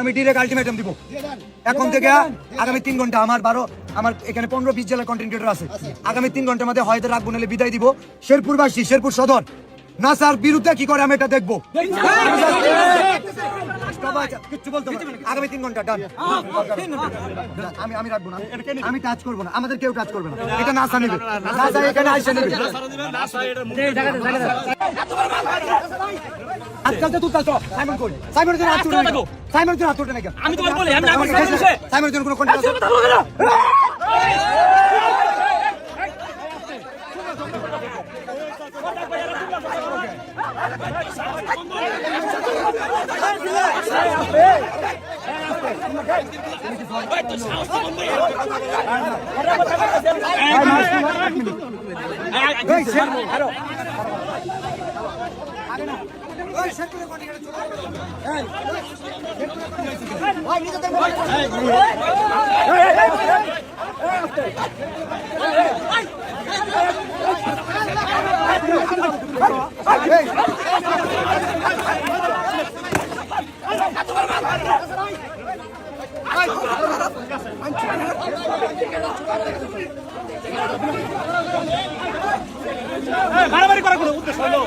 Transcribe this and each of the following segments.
আমি direct ultimatum দিব এখন থেকে আগামী 3 ঘন্টা আমার এখানে 15-20 জেলার কন্টেন্ট ক্রিয়েটর আছে আগামী 3 ঘন্টার মধ্যে হয়তো রাখবো নাহলে বিদায় দিব শেরপুরবাসী শেরপুর সদর নাসার বিরুদ্ধে কি করে আমি এটা দেখবো কিচ্ছু বলতে আগামী 3 ঘন্টা ডান আমি রাখবো না আমি টাচ করবো না আমাদের কেউ টাচ করবে না এটা নাসা নেবে নাসা এখানে আইসা নেবে আজকাল তো তুই সাইমন কই সাইমনের জন্য হাত তুলে সাইমনের জন্য হাত তুলে নাকি আমি তোমার বলি আমি না করছি সাইমনের জন্য কোনো কন্ট্যাক্ট আছে মারামারি করার কোনো উদ্দেশ্য হলো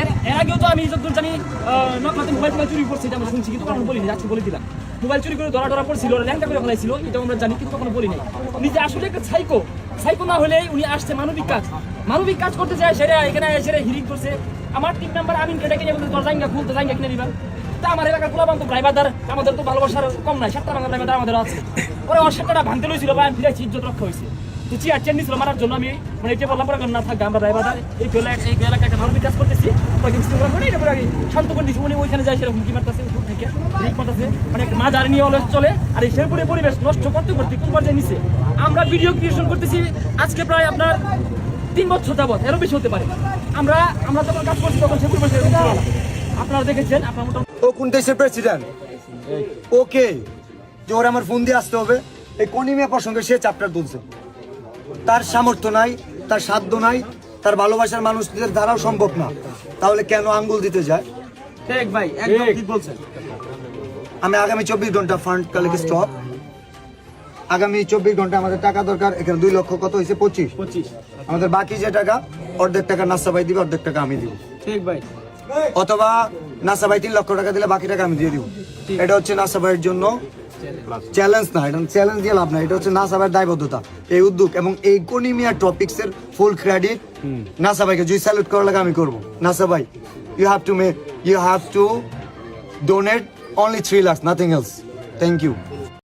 এর আগেও তো আমি যতদূর জানি নকলাতে মোবাইল চুরি করছে এটা আমরা শুনছি কিন্তু কখনো বলিনি আজকে বলে দিলাম মোবাইল চুরি করে ধরা পড়ছিল ল্যাংটা করে ফেলাইছিল এটা আমরা জানি কিন্তু কখনো বলি নাই নিজে আসলে একটা সাইকো না হলেই উনি আসছে মানবিক কাজ করতে চায় সেটা এখানে এসে হিরিং করছে আমার 3 নাম্বার আমিন কেটে বলতে তোর জায়গা খুলতে জায়গা কিনে দিবা তা আমার এলাকার গোলাবান্ত ড্রাইভারদার আমাদের তো ভালোবাসার কম নাই 7টা বাংলা ড্রাইভার আমাদের আছে পরে ওর 7টা ভাঙতে লইছিল বা আমি ফিরেছি ইজ্জত রক্ষা হয়েছে তো চেয়ার নিছিল মারার জন্য আমি মানে এটা বললাম পরে না থাকবে আমরা ড্রাইভারদার এই এলাকায় একটা মানবিক কাজ করতেছি শান্ত করে দিচ্ছি উনি ওইখানে যায় সেরকম কি মারতেছে উপর থেকে রিক মারতেছে মানে মা জারি নিয়ে অলস চলে আর এই শেরপুরের পরিবেশ নষ্ট করতে কোন পর্যায়ে নিচ্ছে আমরা ভিডিও ক্রিয়েশন করতেছি আজকে প্রায় আপনার 3 বছর যাবত এরও বেশি হতে পারে আমরা যখন কাজ করছি তখন শেরপুর বসে আপনারা দেখেছেন আপনার মোটামুটি ও কোন দেশের প্রেসিডেন্ট ওকে যে ওর আমার ফোন দিয়ে আসতে হবে এই কনিমিয়া প্রসঙ্গে সে চ্যাপ্টার তুলছে তার সামর্থ্য নাই তার সাধ্য নাই তার ভালোবাসার মানুষদের দ্বারাও সম্ভব না তাহলে কেন আঙ্গুল দিতে যায় ঠিক ভাই একদম ঠিক বলছেন আমি আগামী 24 ঘন্টা ফান্ড কালেক্ট স্টপ আগামী 24 ঘন্টা আমাদের টাকা দরকার এখানে 2 লক্ষ কত হয়েছে 25 আমাদের বাকি যে টাকা অর্ধেক টাকা নাসা ভাই দিবে অর্ধেক টাকা আমি দিব ঠিক ভাই অথবা নাসা ভাই 3 লক্ষ টাকা দিলে বাকি টাকা আমি দিয়ে দিব এটা হচ্ছে নাসা ভাইয়ের জন্য চ্যালেঞ্জ না এটা চ্যালেঞ্জ দিয়ে লাভ না এটা হচ্ছে নাসা ভাইয়ের দায়বদ্ধতা এই উদ্যোগ এবং এই কোনিমিয়া টপিকস এর ফুল ক্রেডিট নাসা ভাইকে যদি স্যালুট করার লাগে আমি করব নাসা ভাই you have to donate only 3 lakhs nothing else thank you